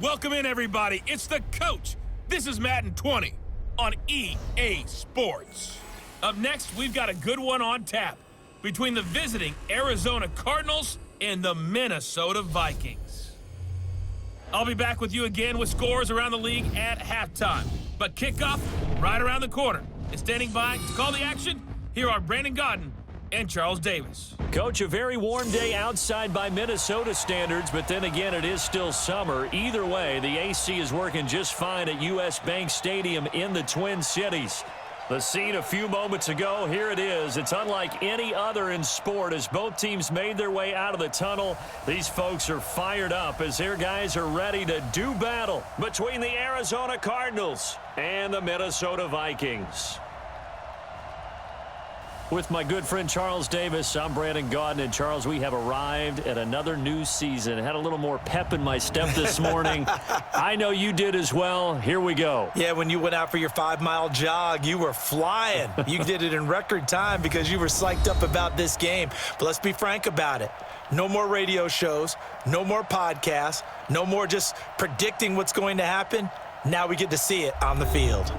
Welcome in, everybody. It's the coach. This is Madden 20 on EA Sports. Up next, we've got a good one on tap between the visiting Arizona Cardinals and the Minnesota Vikings. I'll be back with you again with scores around the league at halftime. But kickoff right around the corner. And standing by to call the action, here are Brandon Gaudin and Charles Davis. Coach, a very warm day outside by Minnesota standards, but then again, it is still summer. Either way, the AC is working just fine at U.S. Bank Stadium in the Twin Cities. The scene a few moments ago, here it is. It's unlike any other in sport as both teams made their way out of the tunnel. These folks are fired up as their guys are ready to do battle between the Arizona Cardinals and the Minnesota Vikings. With my good friend Charles Davis, I'm Brandon Gaudin. And Charles, we have arrived at another new season. Had a little more pep in my step this morning. I know you did as well. Here we go. Yeah, when you went out for your 5-mile jog, you were flying. You did it in record time because you were psyched up about this game. But let's be frank about it. No more radio shows, no more podcasts, no more just predicting what's going to happen. Now we get to see it on the field.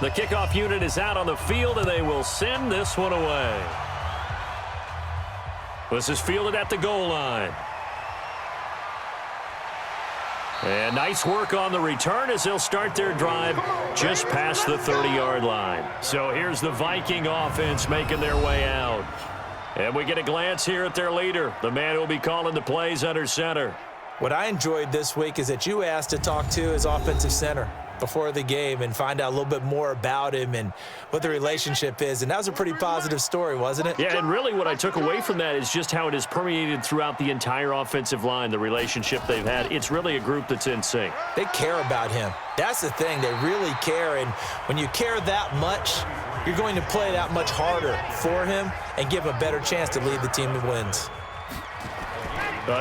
The kickoff unit is out on the field, and they will send this one away. This is fielded at the goal line. And nice work on the return as they'll start their drive just past the 30-yard line. So here's the Viking offense making their way out. And we get a glance here at their leader, the man who will be calling the plays under center. What I enjoyed this week is that you asked to talk to his offensive center before the game and find out a little bit more about him and what the relationship is. And that was a pretty positive story, wasn't it? Yeah, and really what I took away from that is just how it is permeated throughout the entire offensive line, the relationship they've had. It's really a group that's in sync. They care about him. That's the thing. They really care. And when you care that much, you're going to play that much harder for him and give him a better chance to lead the team to wins.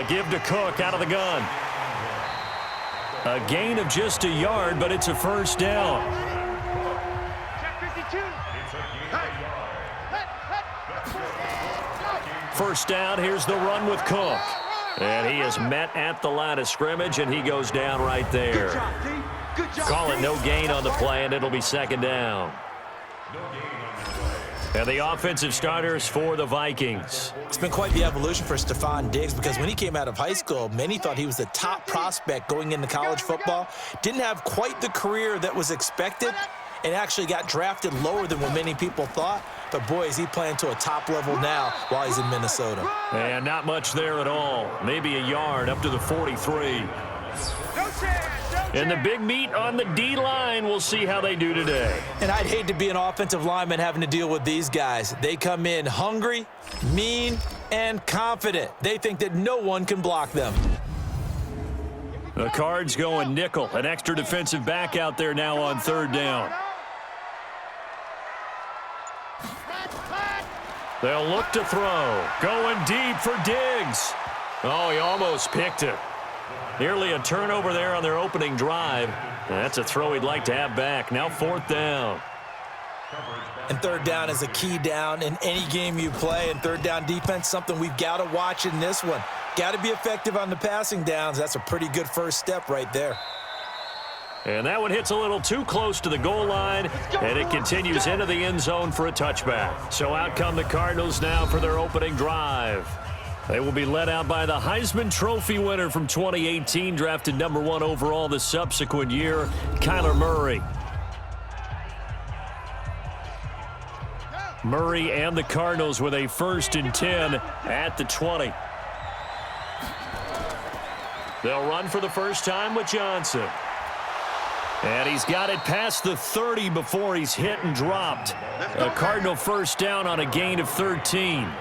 Give to Cook out of the gun. A gain of just a yard, but it's a first down. First down, here's the run with Cook. And he is met at the line of scrimmage, and he goes down right there. Call it no gain on the play, and it'll be second down. And the offensive starters for the Vikings. It's been quite the evolution for Stephon Diggs because when he came out of high school, many thought he was the top prospect going into college football. Didn't have quite the career that was expected and actually got drafted lower than what many people thought. But, boy, is he playing to a top level now while he's in Minnesota. And not much there at all. Maybe a yard up to the 43. And the big meat on the D-line, we'll see how they do today. And I'd hate to be an offensive lineman having to deal with these guys. They come in hungry, mean, and confident. They think that no one can block them. The Cards going nickel. An extra defensive back out there now on third down. They'll look to throw. Going deep for Diggs. Oh, he almost picked it. Nearly a turnover there on their opening drive. That's a throw he'd like to have back. Now fourth down. And third down is a key down in any game you play. And third down defense, something we've got to watch in this one. Got to be effective on the passing downs. That's a pretty good first step right there. And that one hits a little too close to the goal line, and it continues into the end zone for a touchback. So out come the Cardinals now for their opening drive. They will be led out by the Heisman Trophy winner from 2018, drafted number 1 overall the subsequent year, Kyler Murray. Murray and the Cardinals with a 1st and 10 at the 20. They'll run for the first time with Johnson. And he's got it past the 30 before he's hit and dropped. A Cardinal first down on a gain of 13.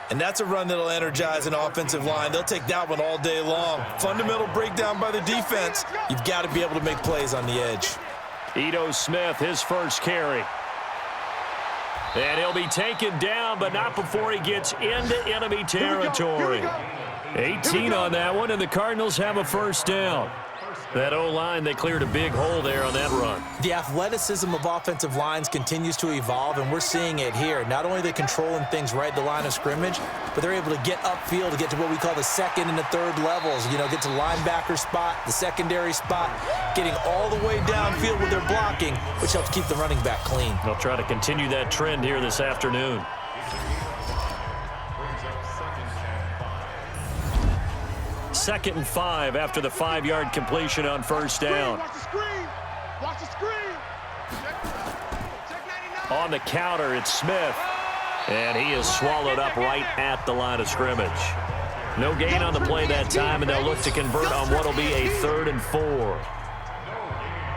And that's a run that'll energize an offensive line. They'll take that one all day long. Fundamental breakdown by the defense. You've got to be able to make plays on the edge. Ito Smith, his first carry. And he'll be taken down, but not before he gets into enemy territory. 18 on that one, and the Cardinals have a first down. That O-line, they cleared a big hole there on that run. The athleticism of offensive lines continues to evolve, and we're seeing it here. Not only are they controlling things right at the line of scrimmage, but they're able to get upfield to get to what we call the second and the third levels. You know, get to the linebacker spot, the secondary spot, getting all the way downfield with their blocking, which helps keep the running back clean. They'll try to continue that trend here this afternoon. Second and 5 after the 5-yard completion on first down. Watch the screen. Watch the screen. On the counter, it's Smith. And he is swallowed up right at the line of scrimmage. No gain on the play that time, and they'll look to convert on what will be a 3rd and 4.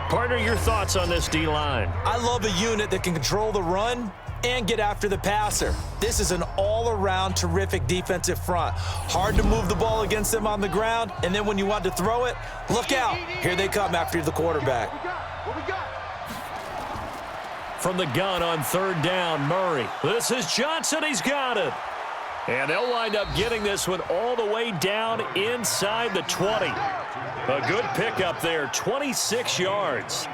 Partner, your thoughts on this D-line? I love a unit that can control the run and get after the passer. This is an all-around terrific defensive front. Hard to move the ball against them on the ground, and then when you want to throw it, look out. Here they come after the quarterback. What we got? From the gun on 3rd down, Murray. This is Johnson. He's got it. And they'll wind up getting this one all the way down inside the 20. A good pickup there, 26 yards.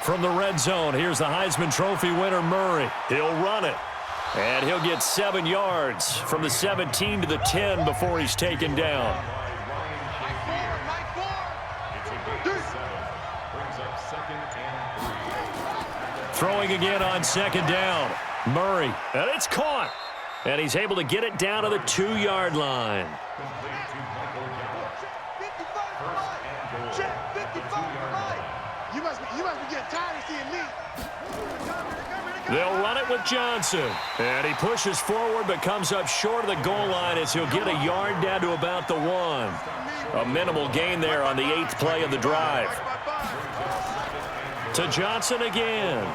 From the red zone, here's the Heisman Trophy winner, Murray. He'll run it. And he'll get 7 yards from the 17 to the 10 before he's taken down. Throwing again on 2nd down. Murray, and it's caught. And he's able to get it down to the 2-yard line. You must be getting tired of seeing me. They'll run it with Johnson. And he pushes forward but comes up short of the goal line as he'll get a yard down to about the 1. A minimal gain there on the 8th play of the drive. To Johnson again.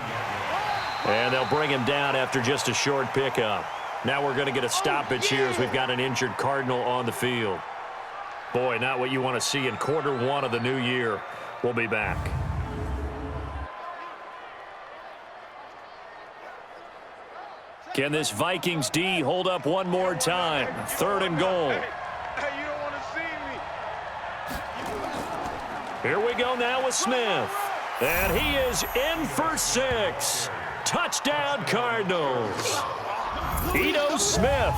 And they'll bring him down after just a short pickup. Now we're going to get a stoppage here as we've got an injured Cardinal on the field. Boy, not what you want to see in quarter 1 of the new year. We'll be back. Can this Vikings D hold up one more time? 3rd and goal. Hey, you don't want to see me. Here we go now with Smith. And he is in for 6. Touchdown, Cardinals. Ito Smith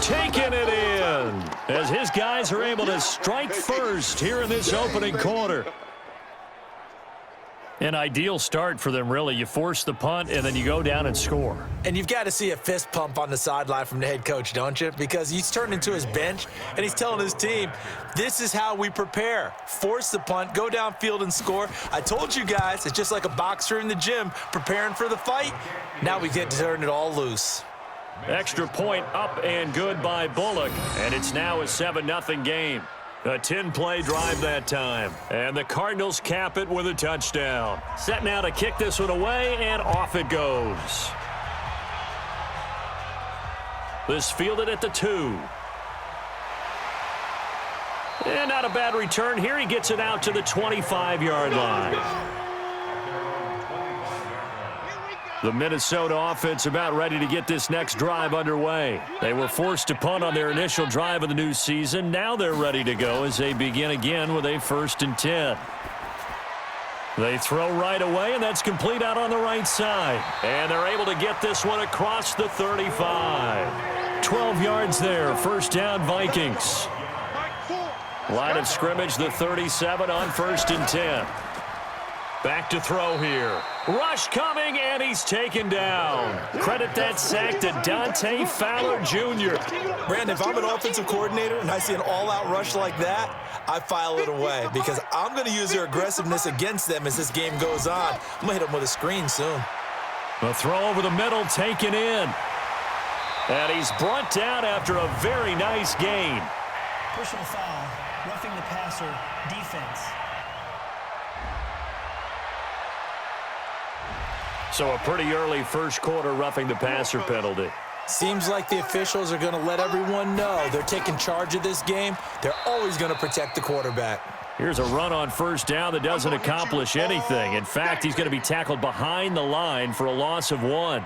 taking it in as his guys are able to strike first here in this opening quarter. An ideal start for them, really. You force the punt, and then you go down and score. And you've got to see a fist pump on the sideline from the head coach, don't you? Because he's turned into his bench, and he's telling his team, this is how we prepare. Force the punt, go downfield and score. I told you guys, it's just like a boxer in the gym preparing for the fight. Now we get to turn it all loose. Extra point up and good by Bullock, and it's now a 7-0 game. A 10-play drive that time. And the Cardinals cap it with a touchdown. Set now to kick this one away, and off it goes. This fielded at the 2. And not a bad return here. He gets it out to the 25-yard line. The Minnesota offense about ready to get this next drive underway. They were forced to punt on their initial drive of the new season. Now they're ready to go as they begin again with a 1st and 10. They throw right away, and that's complete out on the right side. And they're able to get this one across the 35. 12 yards there, 1st down Vikings. Line of scrimmage, the 37 on 1st and 10. Back to throw here. Rush coming, and he's taken down. Credit that sack to Dante Fowler Jr. Brandon, if I'm an offensive coordinator and I see an all-out rush like that, I file it away because I'm going to use their aggressiveness against them as this game goes on. I'm going to hit them with a screen soon. A throw over the middle taken in. And he's brought down after a very nice gain. Personal foul, roughing the passer, defense. So a pretty early first quarter roughing the passer penalty. Seems like the officials are going to let everyone know they're taking charge of this game. They're always going to protect the quarterback. Here's a run on first down that doesn't accomplish anything. In fact, he's going to be tackled behind the line for a loss of 1.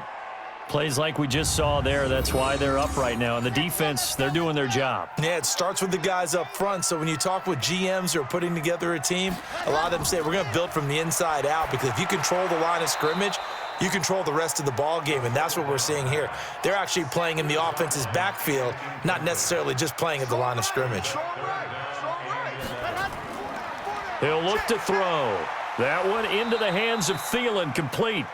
Plays like we just saw there, that's why they're up right now. And the defense, they're doing their job. Yeah, it starts with the guys up front. So when you talk with GMs who are putting together a team, a lot of them say we're going to build from the inside out, because if you control the line of scrimmage, you control the rest of the ball game, and that's what we're seeing here. They're actually playing in the offense's backfield, not necessarily just playing at the line of scrimmage. He'll look to throw. That one into the hands of Thielen, complete.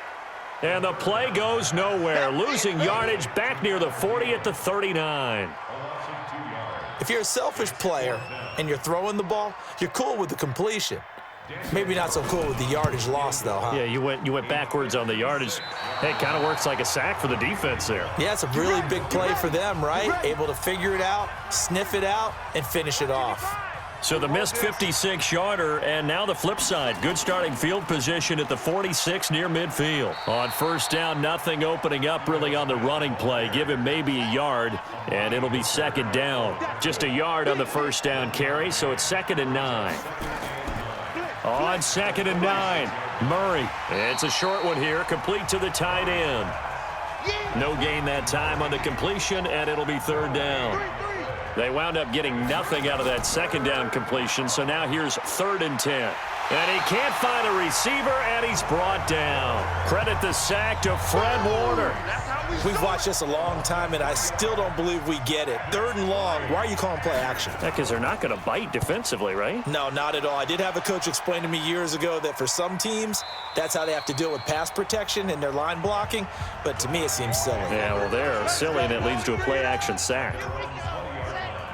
And the play goes nowhere, losing yardage back near the 40 at the 39. If you're a selfish player and you're throwing the ball, you're cool with the completion. Maybe not so cool with the yardage loss, though, huh? Yeah, you went backwards on the yardage. Hey, it kind of works like a sack for the defense there. Yeah, it's a really big play for them, right? Able to figure it out, sniff it out, and finish it off. So the missed 56-yarder, and now the flip side. Good starting field position at the 46 near midfield. On first down, nothing opening up really on the running play. Give him maybe a yard, and it'll be second down. Just a yard on the first down carry, so it's 2nd and 9. On 2nd and 9, Murray. It's a short one here, complete to the tight end. No gain that time on the completion, and it'll be 3rd down. They wound up getting nothing out of that 2nd down completion, so now here's 3rd and 10. And he can't find a receiver, and he's brought down. Credit the sack to Fred Warner. We've watched this a long time, and I still don't believe we get it. 3rd and long, why are you calling play action? Because they're not going to bite defensively, right? No, not at all. I did have a coach explain to me years ago that for some teams, that's how they have to deal with pass protection and their line blocking, but to me it seems silly. Yeah, well, they're silly, and it leads to a play action sack.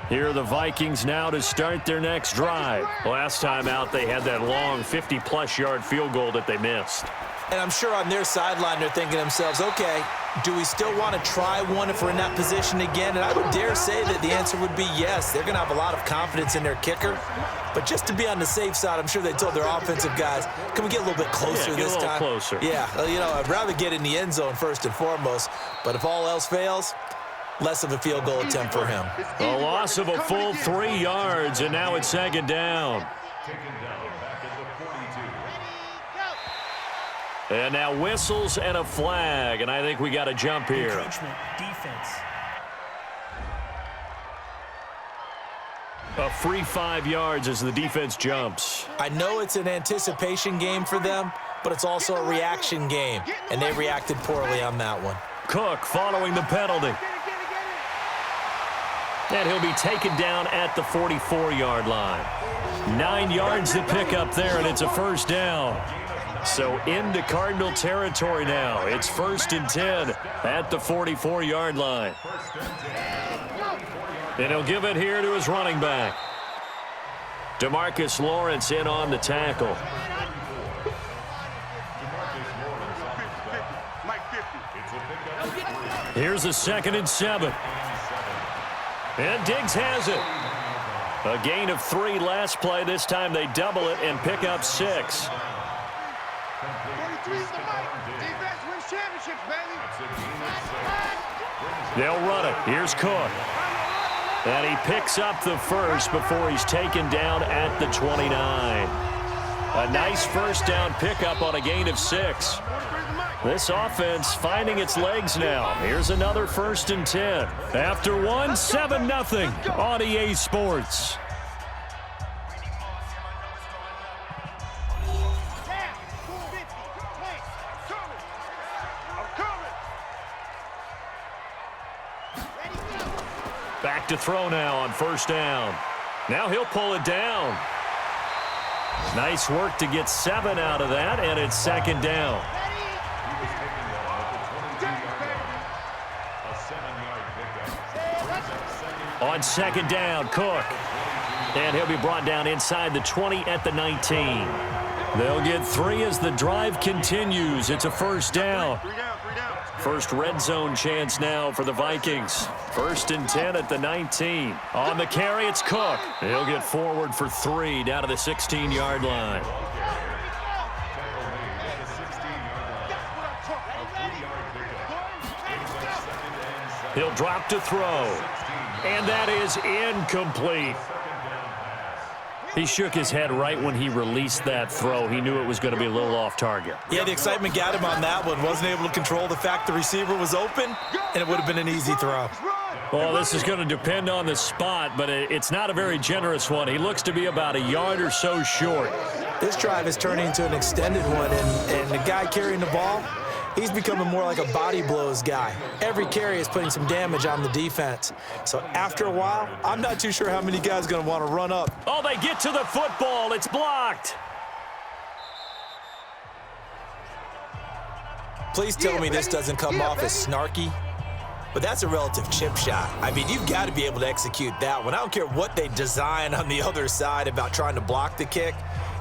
Here are the Vikings now to start their next drive. Last time out, they had that long 50-plus yard field goal that they missed. And I'm sure on their sideline they're thinking to themselves, okay, do we still want to try one if we're in that position again? And I would dare say that the answer would be yes. They're going to have a lot of confidence in their kicker. But just to be on the safe side, I'm sure they told their offensive guys, can we get a little bit closer this time? Get a little closer. Yeah, I'd rather get in the end zone first and foremost. But if all else fails, less of a field goal attempt for him. A loss of a full 3 yards, and now it's 2nd down. And now whistles and a flag, and I think we got a jump here. Encroachment, defense. A free 5 yards as the defense jumps. I know it's an anticipation game for them, but it's also a reaction game, and they reacted poorly on that one. Cook following the penalty. And he'll be taken down at the 44-yard line. 9 yards to pick up there, and it's a first down. So into Cardinal territory now. It's 1st and 10 at the 44-yard line. And he'll give it here to his running back. DeMarcus Lawrence in on the tackle. Here's a 2nd and 7. And Diggs has it. A gain of 3 last play. This time they double it and pick up 6. They'll run it. Here's Cook. And he picks up the first before he's taken down at the 29. A nice first down pickup on a gain of 6. This offense finding its legs now. Here's another 1st and 10. After one, 7-0 on EA Sports. Back to throw now on first down. Now he'll pull it down. Nice work to get 7 out of that, and it's 2nd down. On 2nd down, Cook. And he'll be brought down inside the 20 at the 19. They'll get 3 as the drive continues. It's a first down. First red zone chance now for the Vikings. 1st and 10 at the 19. On the carry, it's Cook. He'll get forward for 3 down to the 16-yard line. He'll drop to throw. And that is incomplete. He shook his head right when he released that throw. He knew it was going to be a little off target. Yeah, the excitement got him on that one. Wasn't able to control the fact the receiver was open, and it would have been an easy throw. Well, this is going to depend on the spot, but it's not a very generous one. He looks to be about a yard or so short. This drive is turning into an extended one, and the guy carrying the ball, he's becoming more like a body blows guy. Every carry is putting some damage on the defense. So after a while, I'm not too sure how many guys are going to want to run up. Oh, they get to the football. It's blocked. Please tell me this doesn't come off as snarky. But that's a relative chip shot. I mean, you've got to be able to execute that one. I don't care what they design on the other side about trying to block the kick.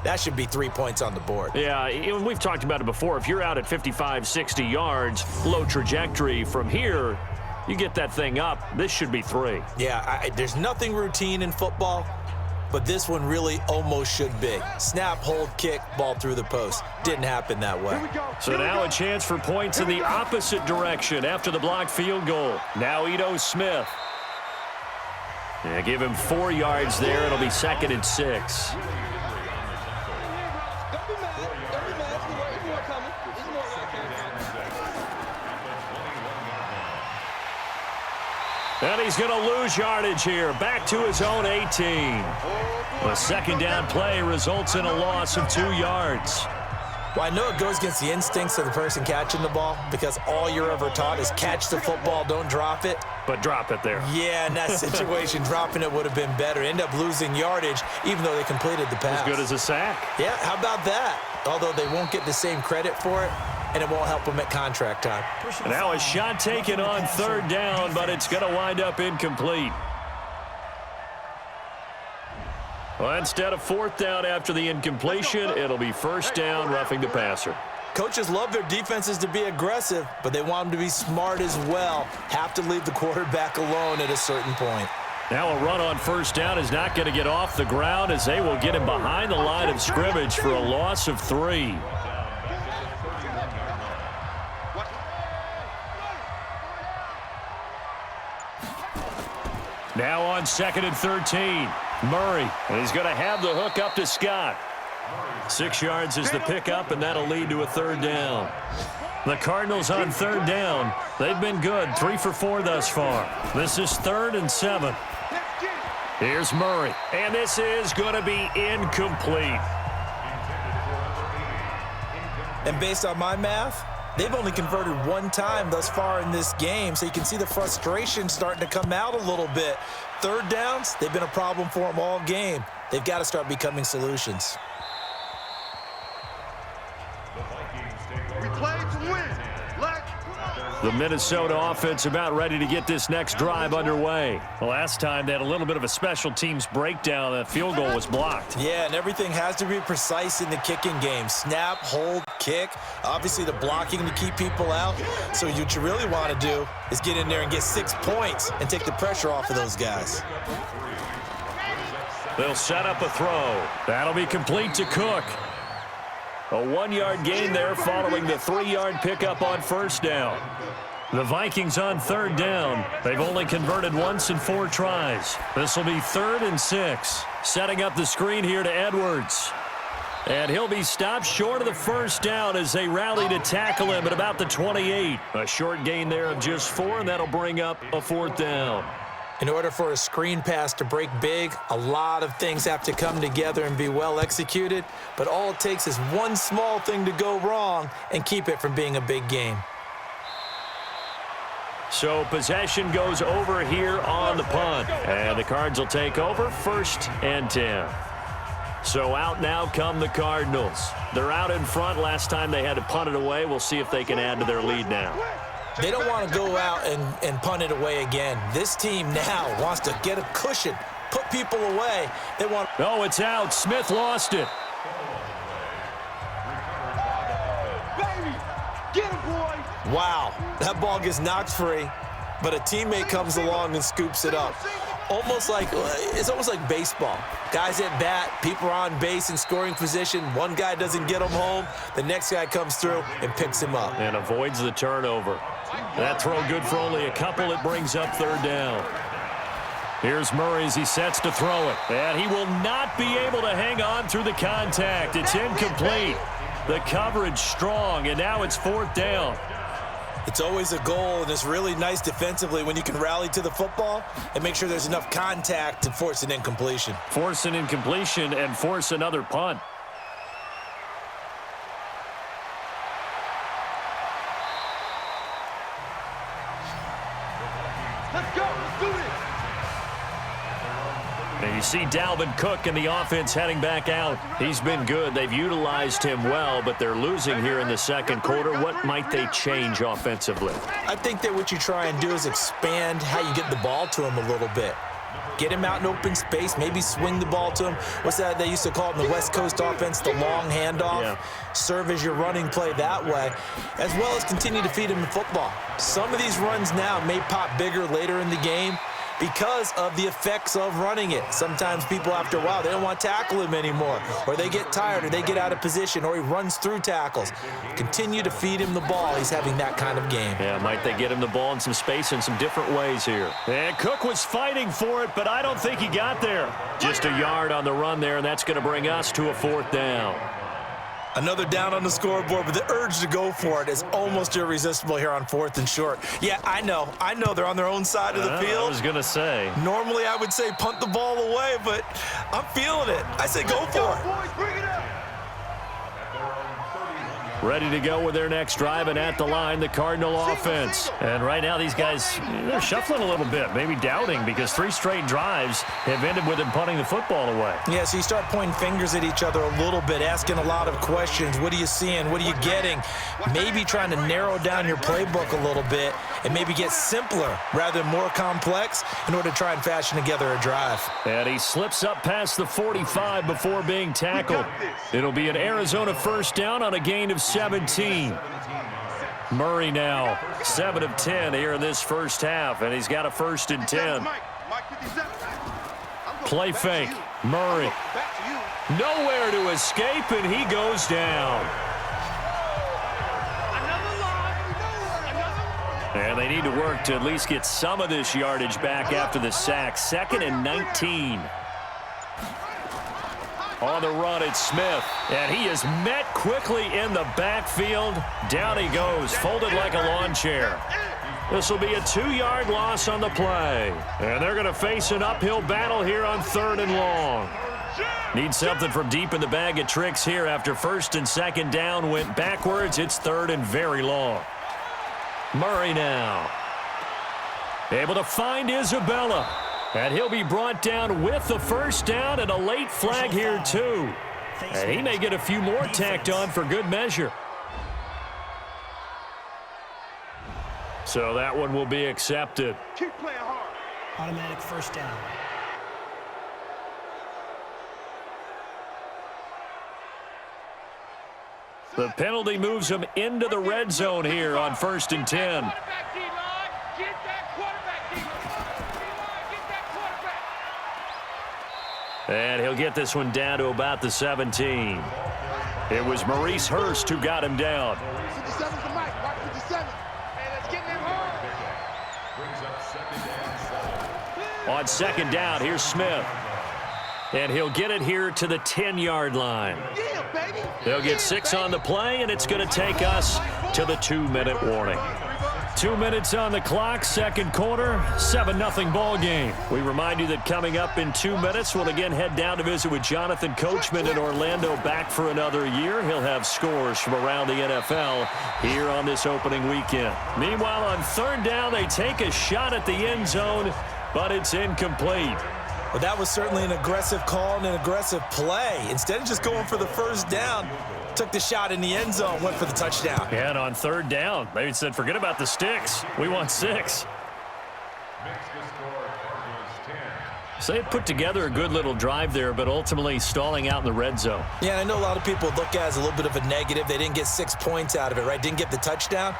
That should be 3 points on the board. Yeah, we've talked about it before. If you're out at 55, 60 yards, low trajectory from here, you get that thing up, this should be 3. Yeah, there's nothing routine in football, but this one really almost should be. Snap, hold, kick, ball through the post. Didn't happen that way. So now a chance for points in the opposite direction after the blocked field goal. Now Ito Smith. Yeah, give him 4 yards there. It'll be 2nd and 6. And he's going to lose yardage here. Back to his own 18. The second down play results in a loss of 2 yards. Well, I know it goes against the instincts of the person catching the ball because all you're ever taught is catch the football, don't drop it. But drop it there. Yeah, in that situation, dropping it would have been better. End up losing yardage even though they completed the pass. As good as a sack. Yeah, how about that? Although they won't get the same credit for it, and it won't help them at contract time. Now a shot taken on 3rd down, but it's going to wind up incomplete. Well, instead of 4th down after the incompletion, it'll be 1st down, roughing the passer. Coaches love their defenses to be aggressive, but they want them to be smart as well. Have to leave the quarterback alone at a certain point. Now a run on 1st down is not going to get off the ground as they will get him behind the line of scrimmage for a loss of 3. Now on 2nd and 13. Murray, and he's going to have the hook up to Scott. 6 yards is the pickup, and that'll lead to a 3rd down. The Cardinals on 3rd down. They've been good, 3 for 4 thus far. This is 3rd and 7. Here's Murray, and this is going to be incomplete. And based on my math, they've only converted 1 time thus far in this game, so you can see the frustration starting to come out a little bit. 3rd downs, they've been a problem for them all game. They've got to start becoming solutions. We played to win. The Minnesota offense about ready to get this next drive underway. Last time they had a little bit of a special teams breakdown. That field goal was blocked. Yeah, and everything has to be precise in the kicking game. Snap, hold, kick. Obviously the blocking to keep people out. So what you really want to do is get in there and get 6 points and take the pressure off of those guys. They'll set up a throw. That'll be complete to Cook. A 1-yard gain there following the 3-yard pickup on 1st down. The Vikings on 3rd down. They've only converted once in 4 tries. This will be 3rd and 6. Setting up the screen here to Edwards. And he'll be stopped short of the 1st down as they rally to tackle him at about the 28. A short gain there of just 4, and that'll bring up a 4th down. In order for a screen pass to break big, a lot of things have to come together and be well executed, but all it takes is one small thing to go wrong and keep it from being a big game. So possession goes over here on the punt, and the Cards will take over 1st and 10. So out now come the Cardinals. They're out in front. Last time they had to punt it away. We'll see if they can add to their lead now. They don't want to go out and punt it away again. This team now wants to get a cushion, put people away. They want. Oh, it's out. Smith lost it. Baby, get him, boy. Wow, that ball gets knocked free, but a teammate comes along and scoops it up. It's almost like baseball. Guys at bat, people are on base in scoring position. One guy doesn't get him home. The next guy comes through and picks him up. And avoids the turnover. That throw good for only a couple. It brings up third down. Here's Murray as he sets to throw it. And he will not be able to hang on through the contact. It's incomplete. The coverage strong, and now it's fourth down. It's always a goal, and it's really nice defensively when you can rally to the football and make sure there's enough contact to force an incompletion. Force an incompletion and force another punt. Let's go. Let's do this. And you see Dalvin Cook and the offense heading back out. He's been good. They've utilized him well, but they're losing here in the second quarter. What might they change offensively? I think that what you try and do is expand how you get the ball to him a little bit. Get him out in open space, maybe swing the ball to him. What's that they used to call it in the West Coast offense, the long handoff? Yeah. Serve as your running play that way, as well as continue to feed him the football. Some of these runs now may pop bigger later in the game because of the effects of running it. Sometimes people, after a while, they don't want to tackle him anymore, or they get tired, or they get out of position, or he runs through tackles. Continue to feed him the ball. He's having that kind of game. Yeah, might they get him the ball in some space in some different ways here. And Cook was fighting for it, but I don't think he got there. Just a yard on the run there, and that's going to bring us to a fourth down. Another down on the scoreboard, but the urge to go for it is almost irresistible here on fourth and short. Yeah, I know they're on their own side of the field. I was going to say. Normally I would say punt the ball away, but I'm feeling it. I say go for it. Boys, bring it up. Ready to go with their next drive, and at the line, the Cardinal offense. And right now, these guys, they're shuffling a little bit, maybe doubting, because 3 straight drives have ended with them punting the football away. Yeah, so you start pointing fingers at each other a little bit, asking a lot of questions. What are you seeing? What are you getting? Maybe trying to narrow down your playbook a little bit and maybe get simpler rather than more complex in order to try and fashion together a drive. And he slips up past the 45 before being tackled. It'll be an Arizona first down on a gain of 17. Murray now 7 of 10 here in this first half, and he's got a 1st and 10. Play fake. Murray nowhere to escape, and he goes down. And they need to work to at least get some of this yardage back after the sack. 2nd and 19. On the run, it's Smith, and he is met quickly in the backfield. Down he goes, folded like a lawn chair. This will be a 2-yard loss on the play, and they're going to face an uphill battle here on 3rd and long. Need something from deep in the bag of tricks here after 1st and 2nd down went backwards. It's 3rd and very long. Murray now able to find Isabella. And he'll be brought down with the first down and a late flag here, too. And he may get a few more tacked on for good measure. So that one will be accepted. Keep playing hard. Automatic first down. The penalty moves him into the red zone here on 1st and 10. And he'll get this one down to about the 17. It was Maurice Hurst who got him down. 57's the mic. Mark 57. Hey, let's get him hard. On 2nd down, here's Smith. And he'll get it here to the 10-yard line. Yeah, baby. They'll get 6 on the play, and it's going to take us to the 2-minute warning. 2 minutes on the clock, second quarter, 7-0 ball game. We remind you that coming up in 2 minutes, we'll again head down to visit with Jonathan Coachman in Orlando, back for another year. He'll have scores from around the NFL here on this opening weekend. Meanwhile, on 3rd down, they take a shot at the end zone, but it's incomplete. Well, that was certainly an aggressive call and an aggressive play. Instead of just going for the first down, took the shot in the end zone, went for the touchdown. Yeah, and on 3rd down, they said, forget about the sticks. We want 6. So they put together a good little drive there, but ultimately stalling out in the red zone. Yeah, I know a lot of people look at it as a little bit of a negative. They didn't get 6 points out of it, right? Didn't get the touchdown.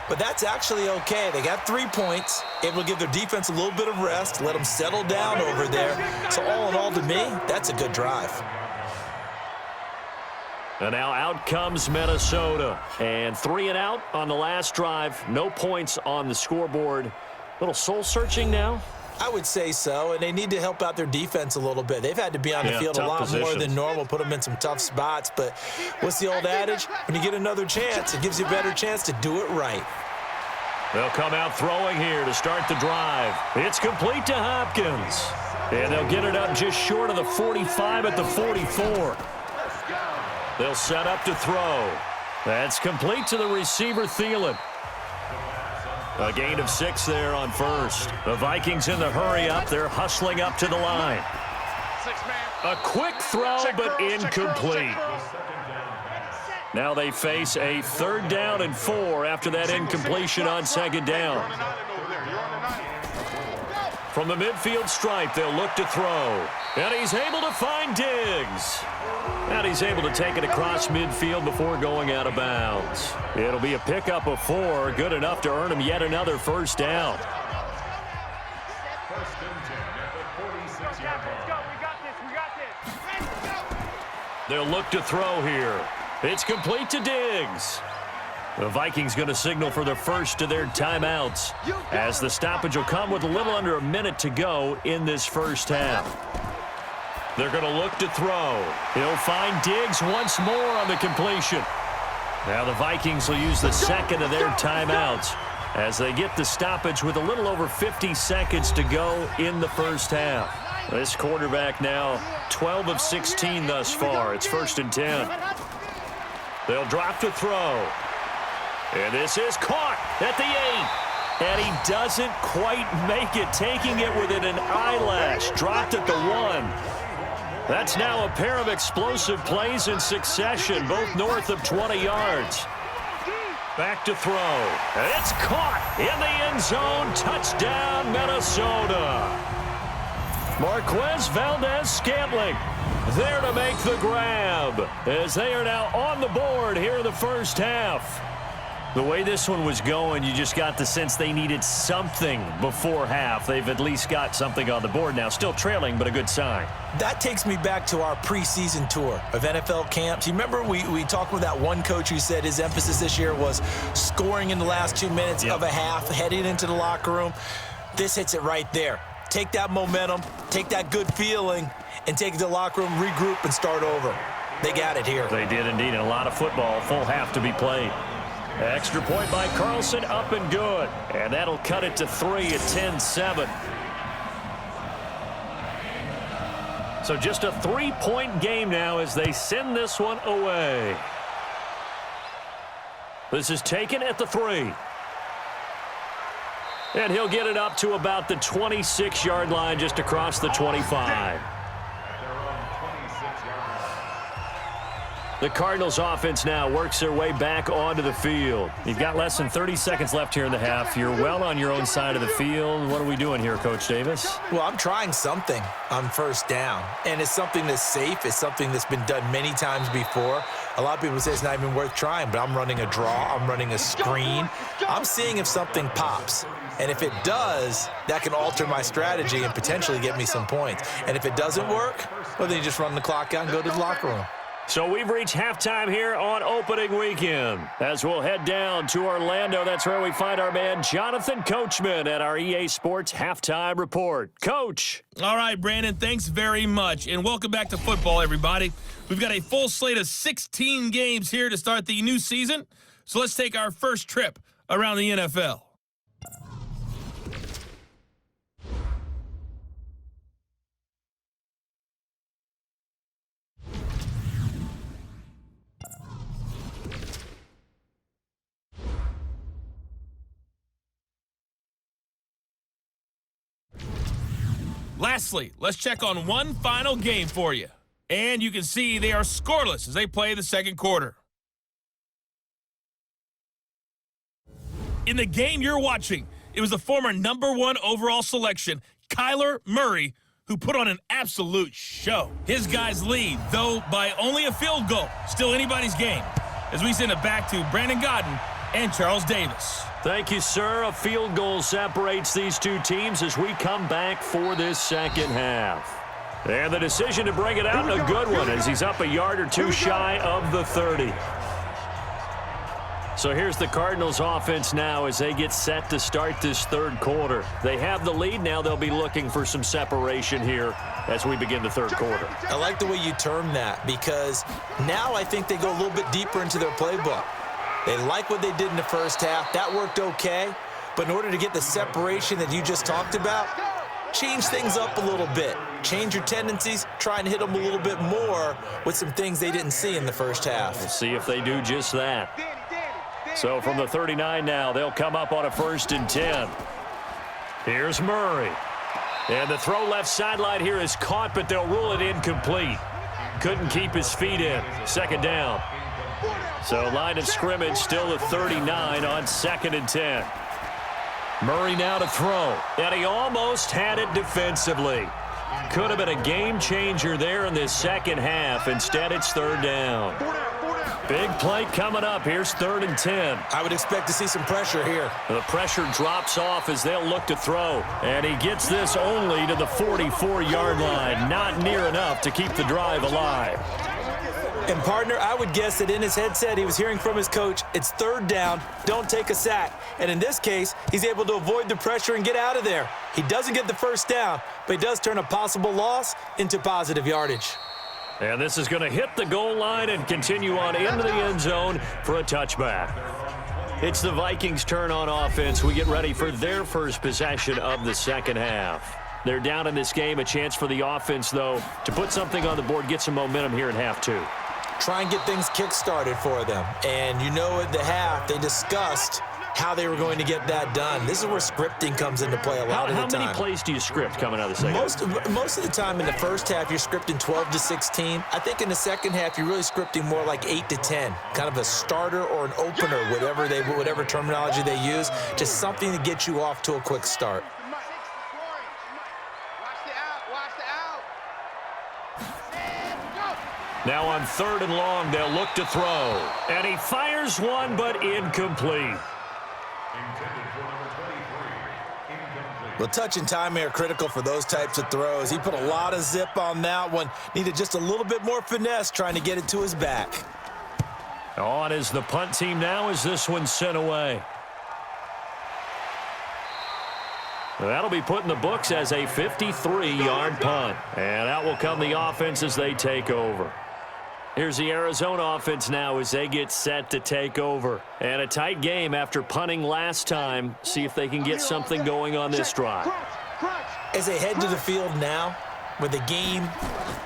But that's actually okay. They got 3 points, able to give their defense a little bit of rest, let them settle down over there. So all in all, to me, that's a good drive. And now out comes Minnesota. And 3 and out on the last drive. No points on the scoreboard. A little soul-searching now? I would say so, and they need to help out their defense a little bit. They've had to be on the field a lot more than normal, put them in some tough spots. But what's the old adage? When you get another chance, it gives you a better chance to do it right. They'll come out throwing here to start the drive. It's complete to Hopkins. And they'll get it up just short of the 45 at the 44. They'll set up to throw. That's complete to the receiver, Thielen. A gain of 6 there on first. The Vikings in the hurry up. They're hustling up to the line. A quick throw, but incomplete. Now they face a 3rd down and 4 after that incompletion on 2nd down. From the midfield stripe, they'll look to throw. And he's able to find Diggs. And he's able to take it across midfield before going out of bounds. It'll be a pickup of 4, good enough to earn him yet another 1st down. They'll look to throw here. It's complete to Diggs. The Vikings going to signal for the first of their timeouts, as the stoppage will come with a little under a minute to go in this first half. They're going to look to throw. He'll find Diggs once more on the completion. Now the Vikings will use the second of their timeouts as they get the stoppage with a little over 50 seconds to go in the first half. This quarterback now 12 of 16 thus far. It's 1st and 10. They'll drop to throw. And this is caught at the 8. And he doesn't quite make it, taking it within an eyelash. Dropped at the 1. That's now a pair of explosive plays in succession, both north of 20 yards. Back to throw. And it's caught in the end zone. Touchdown, Minnesota. Marquez Valdez-Scantling there to make the grab, as they are now on the board here in the first half. The way this one was going, you just got the sense they needed something before half. They've at least got something on the board now. Still trailing, but a good sign. That takes me back to our preseason tour of NFL camps. You remember we talked with that one coach who said his emphasis this year was scoring in the last 2 minutes of a half, heading into the locker room. This hits it right there. Take that momentum, take that good feeling, and take it to the locker room, regroup, and start over. They got it here. They did indeed. And a lot of football, full half to be played. Extra point by Carlson, up and good. And that'll cut it to 3 at 10-7. So just a 3-point game now as they send this one away. This is taken at the 3. And he'll get it up to about the 26-yard line, just across the 25. The Cardinals offense now works their way back onto the field. You've got less than 30 seconds left here in the half. You're well on your own side of the field. What are we doing here, Coach Davis? Well, I'm trying something on 1st down, and it's something that's safe. It's something that's been done many times before. A lot of people say it's not even worth trying, but I'm running a draw. I'm running a screen. I'm seeing if something pops. And if it does, that can alter my strategy and potentially get me some points. And if it doesn't work, well, then you just run the clock out and go to the locker room. So we've reached halftime here on opening weekend. As we'll head down to Orlando, that's where we find our man Jonathan Coachman at our EA Sports Halftime Report. Coach. All right, Brandon, thanks very much. And welcome back to football, everybody. We've got a full slate of 16 games here to start the new season. So let's take our first trip around the NFL. Lastly, let's check on one final game for you. And you can see they are scoreless as they play the second quarter. In the game you're watching, it was the former #1 overall selection, Kyler Murray, who put on an absolute show. His guys lead, though by only a field goal. Still anybody's game. As we send it back to Brandon Godden and Charles Davis. Thank you, sir. A field goal separates these two teams as we come back for this second half. And the decision to bring it out in a good one as he's up a yard or two shy of the 30. So here's the Cardinals offense now as they get set to start this third quarter. They have the lead. Now they'll be looking for some separation here as we begin the third quarter. I like the way you term that because now I think they go a little bit deeper into their playbook. They like what they did in the first half. That worked okay. But in order to get the separation that you just talked about, change things up a little bit. Change your tendencies. Try and hit them a little bit more with some things they didn't see in the first half. We'll see if they do just that. So from the 39 now, they'll come up on a 1st and 10. Here's Murray. And the throw left sideline here is caught, but they'll rule it incomplete. Couldn't keep his feet in. 2nd down. So line of scrimmage still at 39 on 2nd and 10. Murray now to throw. And he almost had it defensively. Could have been a game changer there in this second half. Instead, it's 3rd down. Big play coming up. Here's 3rd and 10. I would expect to see some pressure here. The pressure drops off as they'll look to throw. And he gets this only to the 44-yard line. Not near enough to keep the drive alive. And, partner, I would guess that in his headset he was hearing from his coach, it's 3rd down, don't take a sack. And in this case, he's able to avoid the pressure and get out of there. He doesn't get the 1st down, but he does turn a possible loss into positive yardage. And this is going to hit the goal line and continue on into the end zone for a touchback. It's the Vikings' turn on offense. We get ready for their first possession of the second half. They're down in this game. A chance for the offense, though, to put something on the board, get some momentum here in half 2. Try and get things kick-started for them. And you know at the half, they discussed how they were going to get that done. This is where scripting comes into play a lot of the time. How many plays do you script coming out of the second half? Most of the time in the first half, you're scripting 12 to 16. I think in the second half, you're really scripting more like 8 to 10. Kind of a starter or an opener, whatever terminology they use. Just something to get you off to a quick start. Now on 3rd and long, they'll look to throw. And he fires one, but incomplete. Well, touch and timing are critical for those types of throws. He put a lot of zip on that one. Needed just a little bit more finesse trying to get it to his back. On is the punt team now as this one's sent away. That'll be put in the books as a 53-yard punt. And out will come the offense as they take over. Here's the Arizona offense now as they get set to take over. And a tight game after punting last time. See if they can get something going on this drive. As they head to the field now, with the game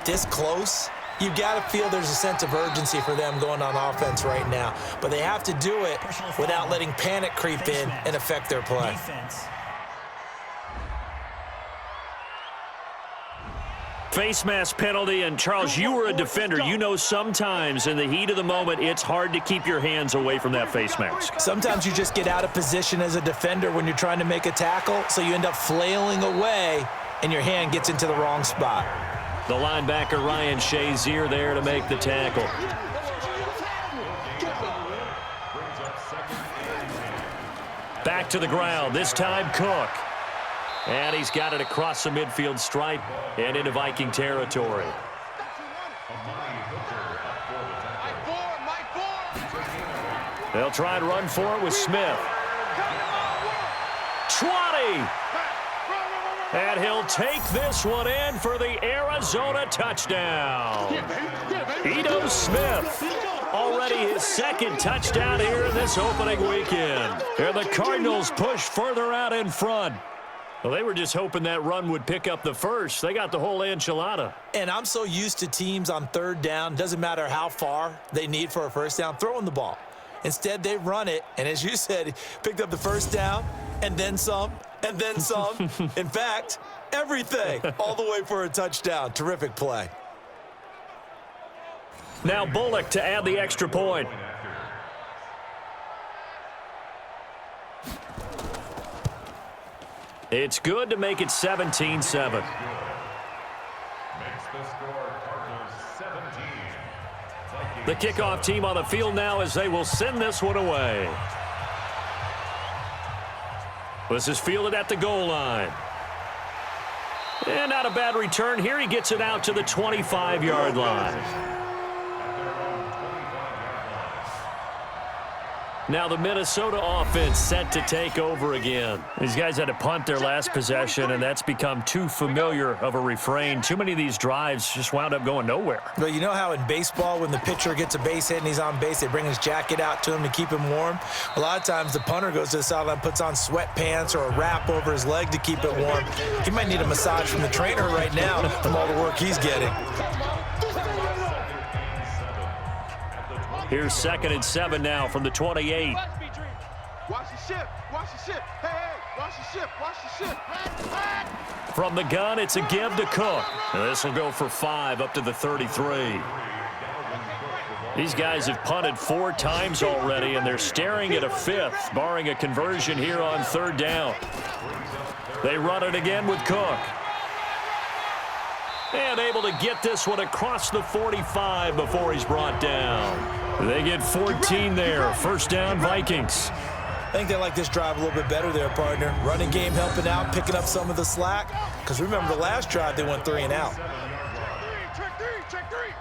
this close, you've got to feel there's a sense of urgency for them going on offense right now. But they have to do it without letting panic creep in and affect their play. Face mask penalty, and Charles, you were a defender. You know sometimes in the heat of the moment, it's hard to keep your hands away from that face mask. Sometimes you just get out of position as a defender when you're trying to make a tackle, so you end up flailing away, and your hand gets into the wrong spot. The linebacker, Ryan Shazier, there to make the tackle. Back to the ground, this time Cook. And he's got it across the midfield stripe and into Viking territory. They'll try and run for it with Smith. 20! And he'll take this one in for the Arizona touchdown. Ito Smith, already his 2nd touchdown here in this opening weekend. And the Cardinals push further out in front. Well, they were just hoping that run would pick up the first. They got the whole enchilada. And I'm so used to teams on 3rd down, doesn't matter how far they need for a 1st down, throwing the ball. Instead, they run it, and as you said, picked up the 1st down, and then some, and then some. In fact, everything, all the way for a touchdown. Terrific play. Now Bullock to add the extra point. It's good to make it 17-7. The kickoff team on the field now as they will send this one away. This is fielded at the goal line. And not a bad return here. He gets it out to the 25-yard line. Now the Minnesota offense set to take over again. These guys had to punt their last possession, and that's become too familiar of a refrain. Too many of these drives just wound up going nowhere. Well, you know how in baseball when the pitcher gets a base hit and he's on base, they bring his jacket out to him to keep him warm? A lot of times the punter goes to the sideline, puts on sweatpants or a wrap over his leg to keep it warm. He might need a massage from the trainer right now from all the work he's getting. Here's 2nd and 7 now from the 28. Watch the ship. Watch the ship. Hey, watch the ship. Watch the ship. From the gun, it's a give to Cook. This will go for 5 up to the 33. These guys have punted 4 times already, and they're staring at a 5th, barring a conversion here on 3rd down. They run it again with Cook. And able to get this one across the 45 before he's brought down. They get 14 there. 1st down, Vikings. I think they like this drive a little bit better there, partner. Running game helping out, picking up some of the slack. Because remember the last drive, they went 3 and out. Check three.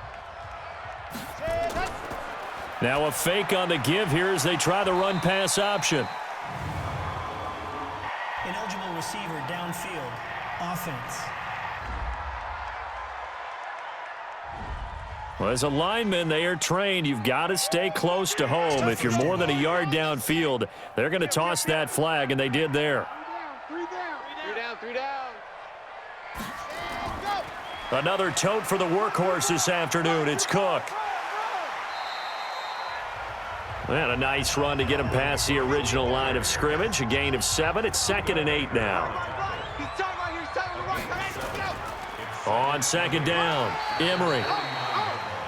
Now a fake on the give here as they try the run-pass option. Ineligible receiver downfield. Offense. Well, as a lineman, they are trained. You've got to stay close to home. If you're more than a yard downfield, they're going to toss that flag, and they did there. Three down. Another tote for the workhorse this afternoon. It's Cook. And a nice run to get him past the original line of scrimmage. A gain of 7. It's 2nd and 8 now. On 2nd down, Emery.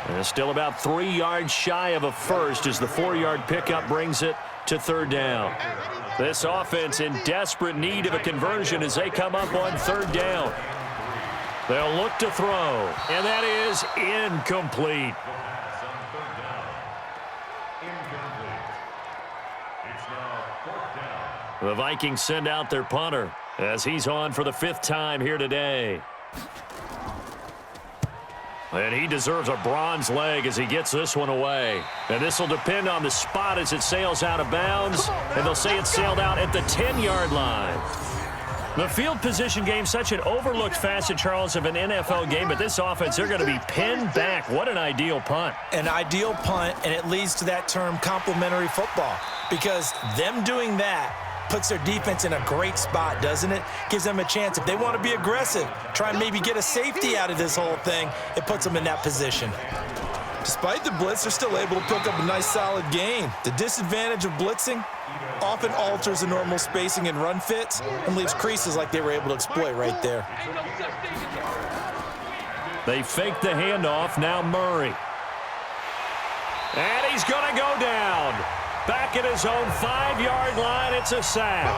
And still about 3 yards shy of a first as the 4-yard pickup brings it to 3rd down. This offense in desperate need of a conversion as they come up on 3rd down. They'll look to throw, and that is incomplete. The Vikings send out their punter as he's on for the 5th time here today. And he deserves a bronze leg as he gets this one away. And this will depend on the spot as it sails out of bounds. And they'll say it sailed out at the 10-yard line. The field position game, such an overlooked facet, Charles, of an NFL game. But this offense, they're going to be pinned back. What an ideal punt. An ideal punt, and it leads to that term complementary football. Because them doing that puts their defense in a great spot, doesn't it? Gives them a chance. If they want to be aggressive, try and maybe get a safety out of this whole thing, it puts them in that position. Despite the blitz, they're still able to pick up a nice, solid gain. The disadvantage of blitzing often alters the normal spacing and run fits and leaves creases like they were able to exploit right there. They fake the handoff. Now Murray. And he's going to go down. Back at his own 5-yard line, it's a sack.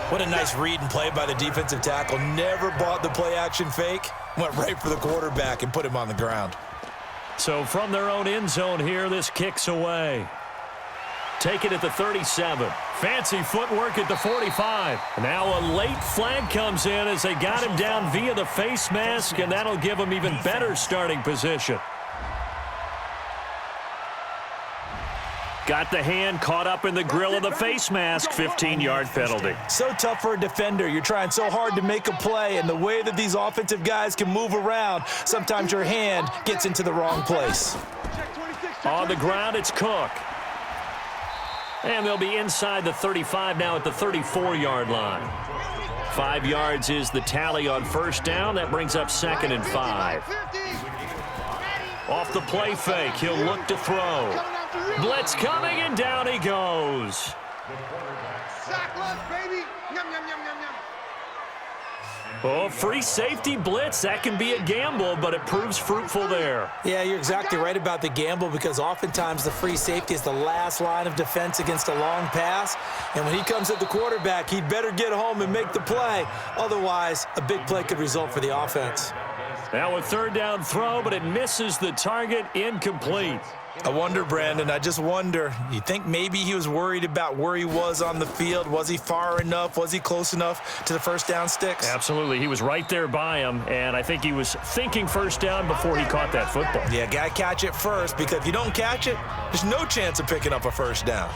What a nice read and play by the defensive tackle. Never bought the play-action fake. Went right for the quarterback and put him on the ground. So from their own end zone here, this kicks away. Take it at the 37. Fancy footwork at the 45. Now a late flag comes in as they got him down via the face mask, and that'll give him even better starting position. Got the hand caught up in the grill of the face mask. 15-yard penalty. So tough for a defender. You're trying so hard to make a play, and the way that these offensive guys can move around, sometimes your hand gets into the wrong place. On the ground, it's Cook. And they'll be inside the 35 now at the 34-yard line. 5 yards is the tally on 1st down. That brings up 2nd and 5. Off the play fake, he'll look to throw. Blitz coming, and down he goes. Sack left, baby. Yum, yum, yum, yum, yum. Oh, free safety blitz. That can be a gamble, but it proves fruitful there. Yeah, you're exactly right about the gamble because oftentimes the free safety is the last line of defense against a long pass. And when he comes at the quarterback, he'd better get home and make the play. Otherwise, a big play could result for the offense. Now a third down throw, but it misses the target, incomplete. I wonder, Brandon, I just wonder, you think maybe he was worried about where he was on the field? Was he far enough? Was he close enough to the first down sticks? Absolutely. He was right there by him, and I think he was thinking first down before he caught that football. Yeah, got to catch it first, because if you don't catch it, there's no chance of picking up a first down.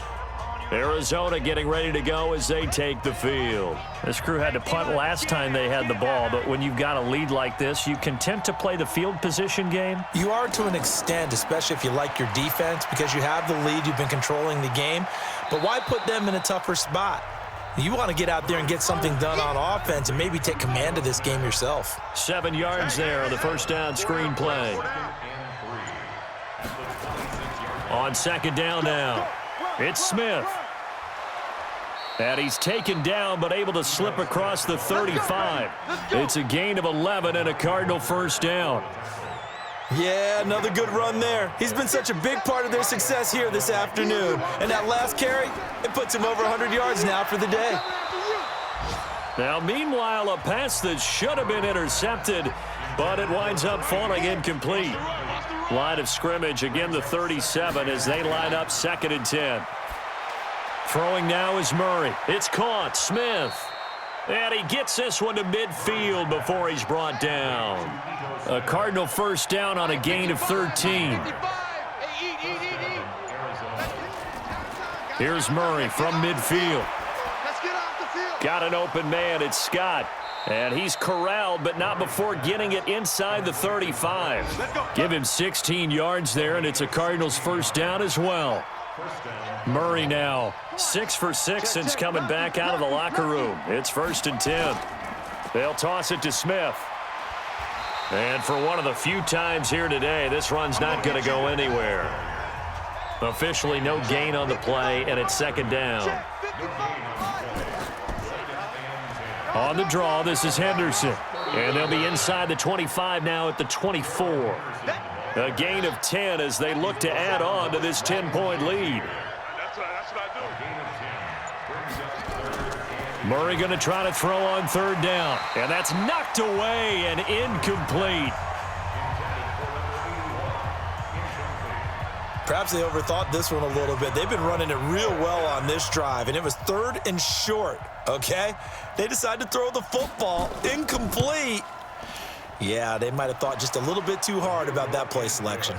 Arizona getting ready to go as they take the field. This crew had to punt last time they had the ball, but when you've got a lead like this, you content to play the field position game? You are to an extent, especially if you like your defense, because you have the lead, you've been controlling the game. But why put them in a tougher spot? You want to get out there and get something done on offense and maybe take command of this game yourself. 7 yards there on the first down screen play. On second down now, it's Smith. And he's taken down but able to slip across the 35. It's a gain of 11 and a Cardinal first down. Yeah, another good run there. He's been such a big part of their success here this afternoon. And that last carry, it puts him over 100 yards now for the day. Now, meanwhile, a pass that should have been intercepted, but it winds up falling incomplete. Line of scrimmage, again the 37 as they line up 2nd and 10. Throwing now is Murray. It's caught. Smith. And he gets this one to midfield before he's brought down. A Cardinal first down on a gain of 13. Here's Murray from midfield. Got an open man. It's Scott. And he's corralled, but not before getting it inside the 35. Give him 16 yards there, and it's a Cardinals first down as well. Murray now 6 for 6 since coming back out of the locker room. It's 1st and 10. They'll toss it to Smith. And for one of the few times here today, this run's not going to go anywhere. Officially no gain on the play, and it's 2nd down. On the draw, this is Henderson. And they'll be inside the 25 now at the 24. A gain of 10 as they look to add on to this 10-point lead. Murray going to try to throw on 3rd down. And that's knocked away and incomplete. Perhaps they overthought this one a little bit. They've been running it real well on this drive, and it was 3rd and short, okay? They decided to throw the football incomplete. Yeah, they might have thought just a little bit too hard about that play selection.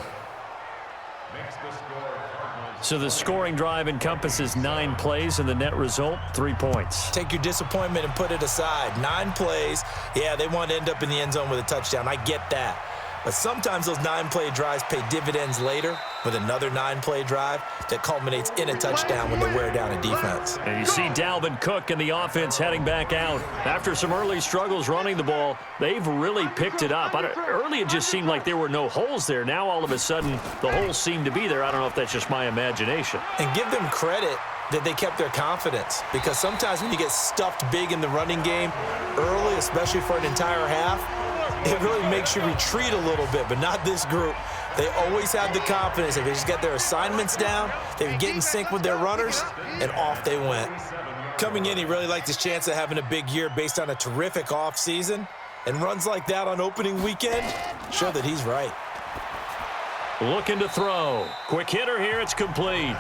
So the scoring drive encompasses 9 plays, and the net result, 3 points. Take your disappointment and put it aside. 9 plays. Yeah, they want to end up in the end zone with a touchdown. I get that. But sometimes those 9-play drives pay dividends later with another 9-play drive that culminates in a touchdown when they wear down a defense. And you see Dalvin Cook and the offense heading back out. After some early struggles running the ball, they've really picked it up. Early it just seemed like there were no holes there. Now all of a sudden the holes seem to be there. I don't know if that's just my imagination. And give them credit that they kept their confidence, because sometimes when you get stuffed big in the running game early, especially for an entire half, it really makes you retreat a little bit, but not this group. They always have the confidence. If they just get their assignments down, they would get in sync with their runners, and off they went. Coming in, he really liked his chance of having a big year based on a terrific offseason, and runs like that on opening weekend show that he's right. Looking to throw. Quick hitter here, it's complete.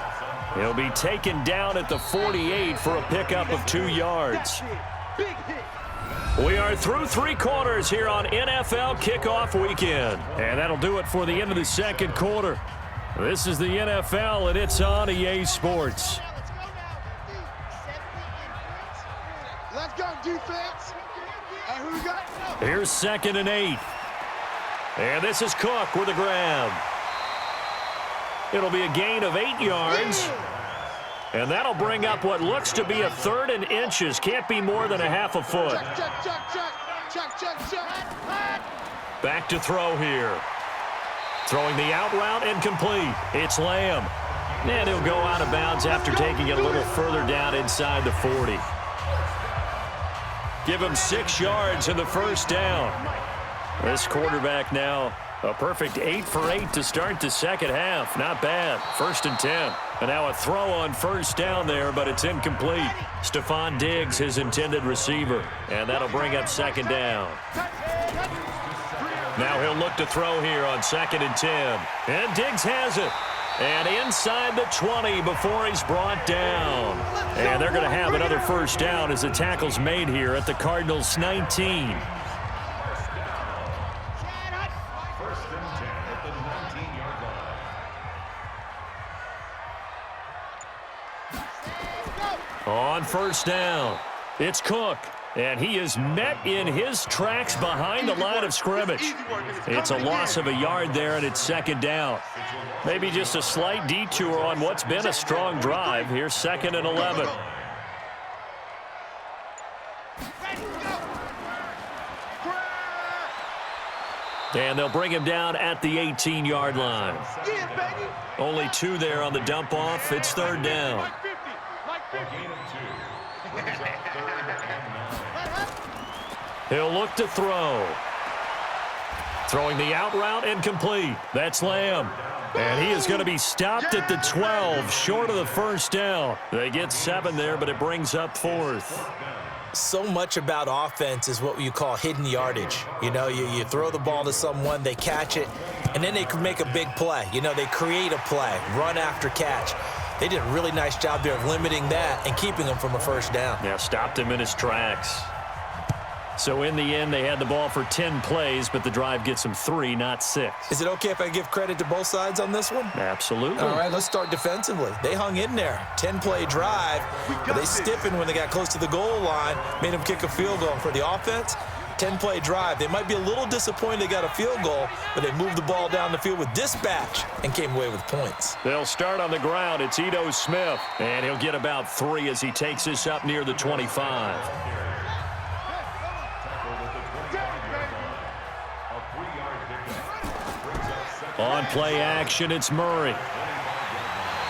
He'll be taken down at the 48 for a pickup of 2 yards. We are through 3 quarters here on NFL Kickoff Weekend. And that'll do it for the end of the 2nd quarter. This is the NFL, and it's on EA Sports. Let's go, defense. Who we got? Here's 2nd and 8. And this is Cook with a grab. It'll be a gain of 8 yards. And that'll bring up what looks to be a 3rd and inches. Can't be more than a half a foot. Back to throw here. Throwing the out route and complete. It's Lamb. And he'll go out of bounds after taking it a little further down inside the 40. Give him 6 yards in the first down. This quarterback now a perfect 8 for 8 to start the 2nd half. Not bad. 1st and 10. And now a throw on first down there, but it's incomplete. Stephon Diggs, his intended receiver. And that'll bring up 2nd down. Now he'll look to throw here on 2nd and 10. And Diggs has it. And inside the 20 before he's brought down. And they're going to have another first down as the tackle's made here at the Cardinals' 19. On first down, it's Cook. And he is met in his tracks behind the line of scrimmage. It's a loss of a yard there, and it's 2nd down. Maybe just a slight detour on what's been a strong drive. Here's 2nd and 11. And they'll bring him down at the 18-yard line. Only 2 there on the dump off. It's 3rd down. He'll look to throw. Throwing the out route and complete. That's Lamb. And he is going to be stopped at the 12, short of the first down. They get 7 there, but it brings up 4th. So much about offense is what you call hidden yardage. You know, you throw the ball to someone, they catch it, and then they can make a big play. You know, they create a play, run after catch. They did a really nice job there of limiting that and keeping him from a first down. Yeah, stopped him in his tracks. So in the end, they had the ball for 10 plays, but the drive gets them 3, not 6. Is it okay if I give credit to both sides on this one? Absolutely. All right, let's start defensively. They hung in there. 10-play drive, but they stiffened when they got close to the goal line, made them kick a field goal. For the offense, 10-play drive. They might be a little disappointed they got a field goal, but they moved the ball down the field with dispatch and came away with points. They'll start on the ground. It's Ito Smith, and he'll get about 3 as he takes this up near the 25. On play action, it's Murray.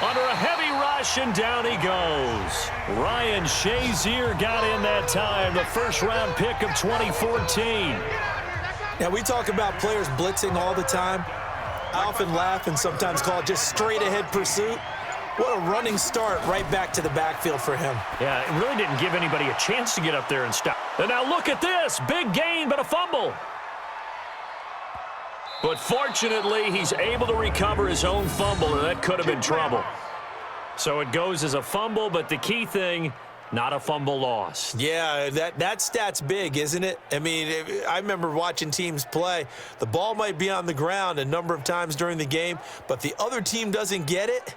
Under a heavy rush, and down he goes. Ryan Shazier got in that time, the first-round pick of 2014. Now, we talk about players blitzing all the time. I often laugh and sometimes call it just straight-ahead pursuit. What a running start right back to the backfield for him. Yeah, it really didn't give anybody a chance to get up there and stop. And now look at this. Big gain, but a fumble. But fortunately, he's able to recover his own fumble, and that could have been trouble. So it goes as a fumble, but the key thing, not a fumble lost. Yeah, that stat's big, isn't it? I mean, I remember watching teams play. The ball might be on the ground a number of times during the game, but the other team doesn't get it.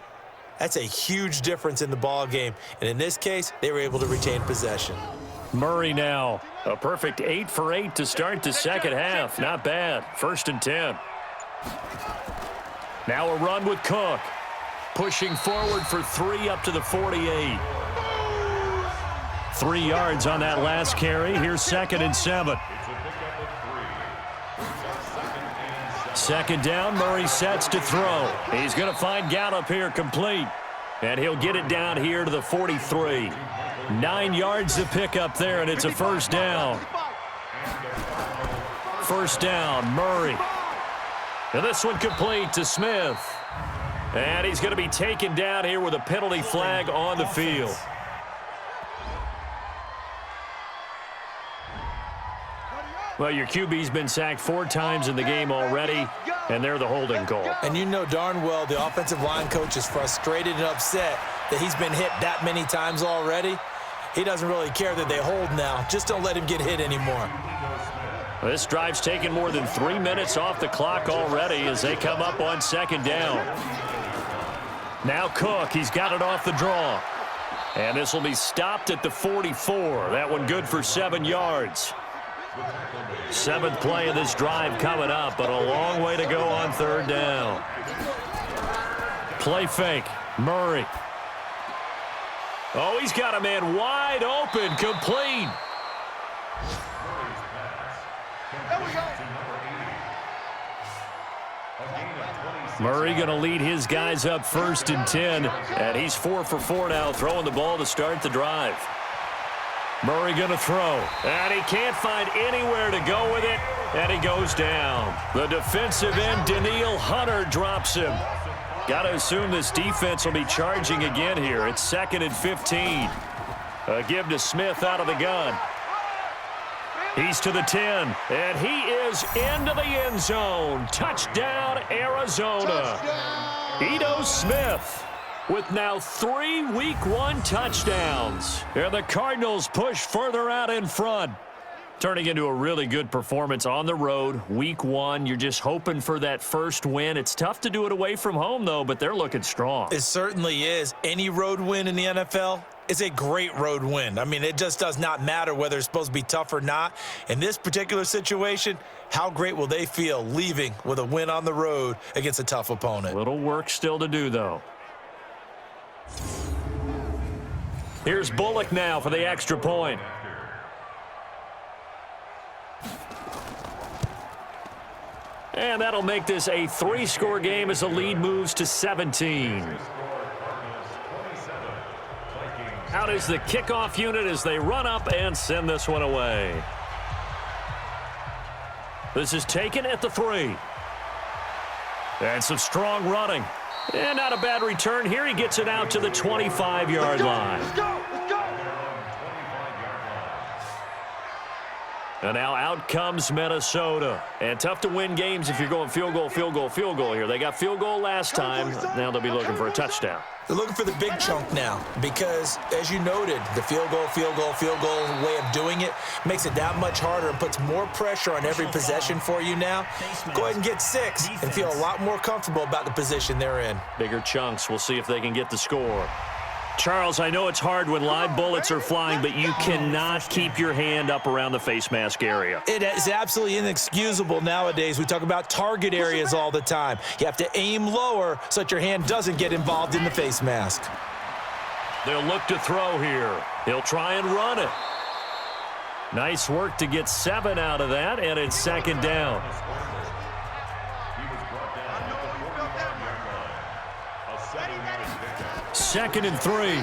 That's a huge difference in the ball game. And in this case, they were able to retain possession. Murray now. A perfect 8 for 8 to start the second half. Not bad. 1st and 10. Now a run with Cook. Pushing forward for 3 up to the 48. 3 yards on that last carry. Here's 2nd and 7. 2nd down. Murray sets to throw. He's going to find Gallup here complete. And he'll get it down here to the 43. 9 yards to pick up there, and it's a first down. First down, Murray. And this one complete to Smith. And he's going to be taken down here with a penalty flag on the field. Well, your QB's been sacked 4 times in the game already, and they're the holding call. And you know darn well the offensive line coach is frustrated and upset that he's been hit that many times already. He doesn't really care that they hold now. Just don't let him get hit anymore. This drive's taken more than 3 minutes off the clock already as they come up on 2nd down. Now Cook, he's got it off the draw. And this will be stopped at the 44. That one good for 7 yards. 7th play of this drive coming up, but a long way to go on 3rd down. Play fake, Murray. Oh, he's got a man wide open, complete. Murray going to lead his guys up 1st and 10, and he's 4 for 4 now, throwing the ball to start the drive. Murray going to throw, and he can't find anywhere to go with it, and he goes down. The defensive end, Danielle Hunter, drops him. Got to assume this defense will be charging again here. It's 2nd and 15. A give to Smith out of the gun. He's to the 10, and he is into the end zone. Touchdown, Arizona. Ito Smith with now 3 Week 1 touchdowns. And the Cardinals push further out in front. Turning into a really good performance on the road, Week 1. You're just hoping for that first win. It's tough to do it away from home, though, but they're looking strong. It certainly is. Any road win in the NFL is a great road win. I mean, it just does not matter whether it's supposed to be tough or not. In this particular situation, how great will they feel leaving with a win on the road against a tough opponent? Little work still to do, though. Here's Bullock now for the extra point. And that'll make this a 3-score game as the lead moves to 17. Out is the kickoff unit as they run up and send this one away. This is taken at the 3. And some strong running. And not a bad return here. He gets it out to the 25-yard line. Let's go! And now out comes Minnesota. And tough to win games if you're going field goal, field goal, field goal here. They got field goal last time. Now they'll be looking for a touchdown. They're looking for the big chunk now because, as you noted, the field goal way of doing it makes it that much harder and puts more pressure on every possession for you now. Go ahead and get 6 and feel a lot more comfortable about the position they're in. Bigger chunks. We'll see if they can get the score. Charles, I know it's hard when live bullets are flying, but you cannot keep your hand up around the face mask area. It is absolutely inexcusable nowadays. We talk about target areas all the time. You have to aim lower so that your hand doesn't get involved in the face mask. They'll look to throw here. He'll try and run it. Nice work to get 7 out of that, and it's second down. Second and 3.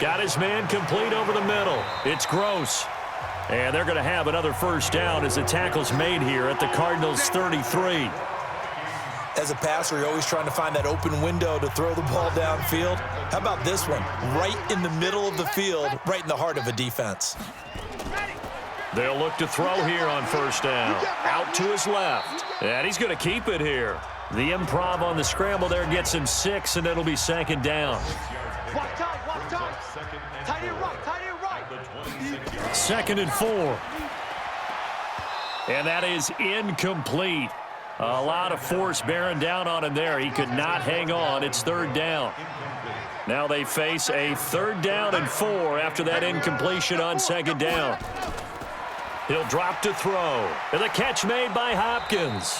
Got his man complete over the middle. It's Gross. And they're going to have another first down as the tackle's made here at the Cardinals' 33. As a passer, you're always trying to find that open window to throw the ball downfield. How about this one? Right in the middle of the field, right in the heart of a defense. They'll look to throw here on first down. Out to his left. And he's going to keep it here. The improv on the scramble there gets him 6, and it'll be second down. Walk tight. Tight end right. Second and 4. And that is incomplete. A lot of force bearing down on him there. He could not hang on. It's third down. Now they face a 3rd down and 4 after that incompletion on second down. He'll drop to throw. And the catch made by Hopkins.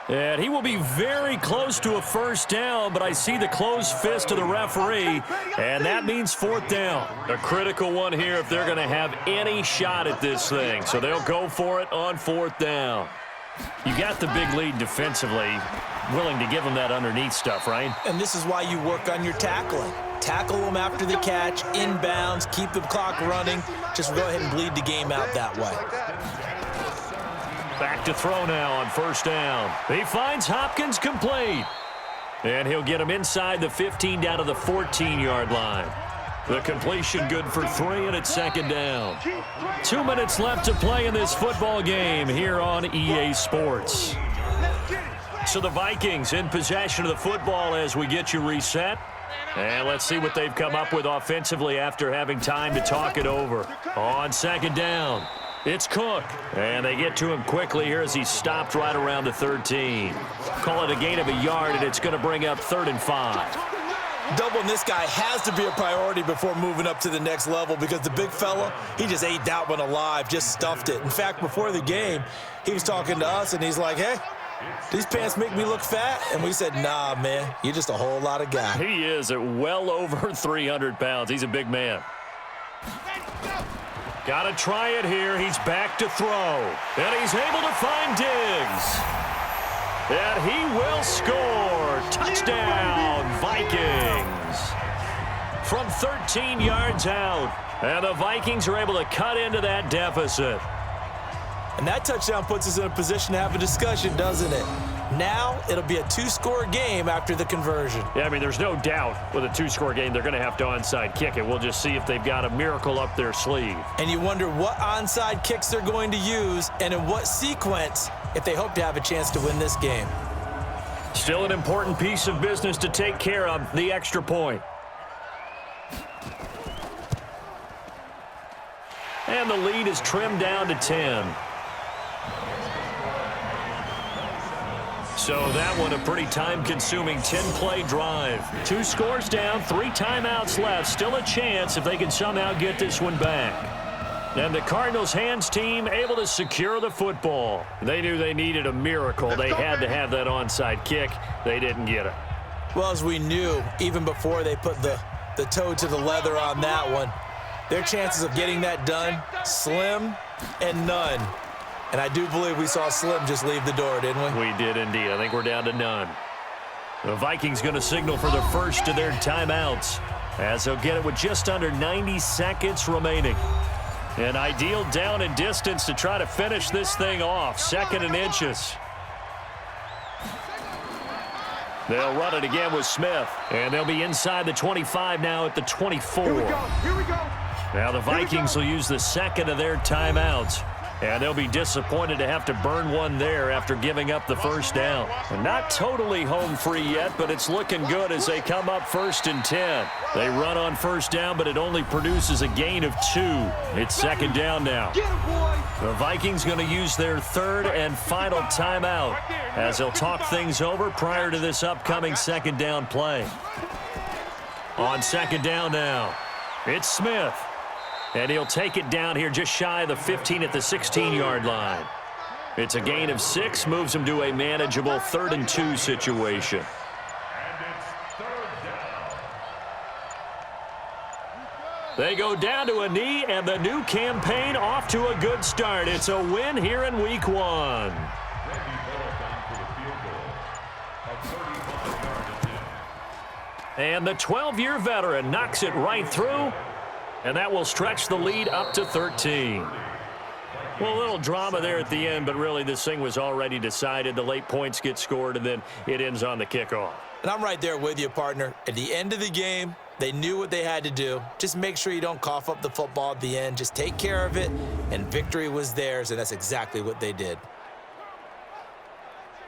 And he will be very close to a first down, but I see the closed fist of the referee, and that means 4th down. A critical one here if they're going to have any shot at this thing. So they'll go for it on 4th down. You got the big lead defensively, willing to give them that underneath stuff, right? And this is why you work on your tackling. Tackle them after the catch, inbounds, keep the clock running. Just go ahead and bleed the game out that way. Back to throw now on first down. He finds Hopkins complete. And he'll get him inside the 15 down to the 14-yard line. The completion good for 3, and it's second down. 2 minutes left to play in this football game here on EA Sports. So the Vikings in possession of the football as we get you reset. And let's see what they've come up with offensively after having time to talk it over. On second down, it's Cook. And they get to him quickly here as he's stopped right around the 13. Call it a gain of a yard, and it's going to bring up 3rd and 5. Doubling this guy has to be a priority before moving up to the next level because the big fella, he just ate that one alive, just stuffed it. In fact, before the game, he was talking to us, and he's like, hey, these pants make me look fat? And we said, nah, man, you're just a whole lot of guy. He is at well over 300 pounds. He's a big man. Got to try it here. He's back to throw. And he's able to find Diggs. And he will score. Touchdown, Vikings. From 13 yards out. And the Vikings are able to cut into that deficit. And that touchdown puts us in a position to have a discussion, doesn't it? Now it'll be a two-score game after the conversion. Yeah, I mean, there's no doubt with a two-score game they're going to have to onside kick it. We'll just see if they've got a miracle up their sleeve. And you wonder what onside kicks they're going to use and in what sequence if they hope to have a chance to win this game. Still an important piece of business to take care of, the extra point. And the lead is trimmed down to 10. So that one a pretty time-consuming 10-play drive. 2 scores down, 3 timeouts left. Still a chance if they can somehow get this one back. And the Cardinals hands team able to secure the football. They knew they needed a miracle. They had to have that onside kick. They didn't get it. Well, as we knew, even before they put the toe to the leather on that one, their chances of getting that done, slim and none. And I do believe we saw Slim just leave the door, didn't we? We did indeed. I think we're down to none. The Vikings going to signal for the first of their timeouts, as they'll get it with just under 90 seconds remaining. An ideal down and distance to try to finish this thing off. 2nd and inches. They'll run it again with Smith. And they'll be inside the 25 now at the 24. Here we go. Here we go. Now the Vikings will use the second of their timeouts. And they'll be disappointed to have to burn one there after giving up the first down. And not totally home free yet, but it's looking good as they come up 1st and 10. They run on first down, but it only produces a gain of 2. It's 2nd down now. The Vikings going to use their 3rd and final timeout as they'll talk things over prior to this upcoming 2nd down play. On 2nd down now, it's Smith. And he'll take it down here just shy of the 15 at the 16-yard line. It's a gain of 6, moves him to a manageable 3rd and 2 situation. They go down to a knee, and the new campaign off to a good start. It's a win here in Week 1. And the 12-year veteran knocks it right through. And that will stretch the lead up to 13. Well, a little drama there at the end, but really this thing was already decided. The late points get scored, and then it ends on the kickoff. And I'm right there with you, partner. At the end of the game, they knew what they had to do. Just make sure you don't cough up the football at the end. Just take care of it, and victory was theirs, and that's exactly what they did.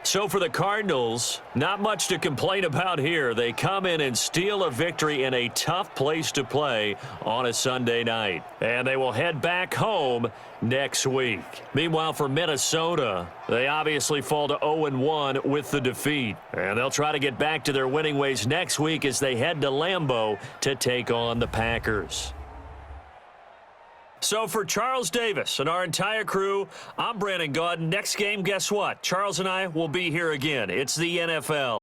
So for the Cardinals, not much to complain about here. They come in and steal a victory in a tough place to play on a Sunday night. And they will head back home next week. Meanwhile, for Minnesota, they obviously fall to 0-1 with the defeat. And they'll try to get back to their winning ways next week as they head to Lambeau to take on the Packers. So for Charles Davis and our entire crew, I'm Brandon Gaudin. Next game, guess what? Charles and I will be here again. It's the NFL.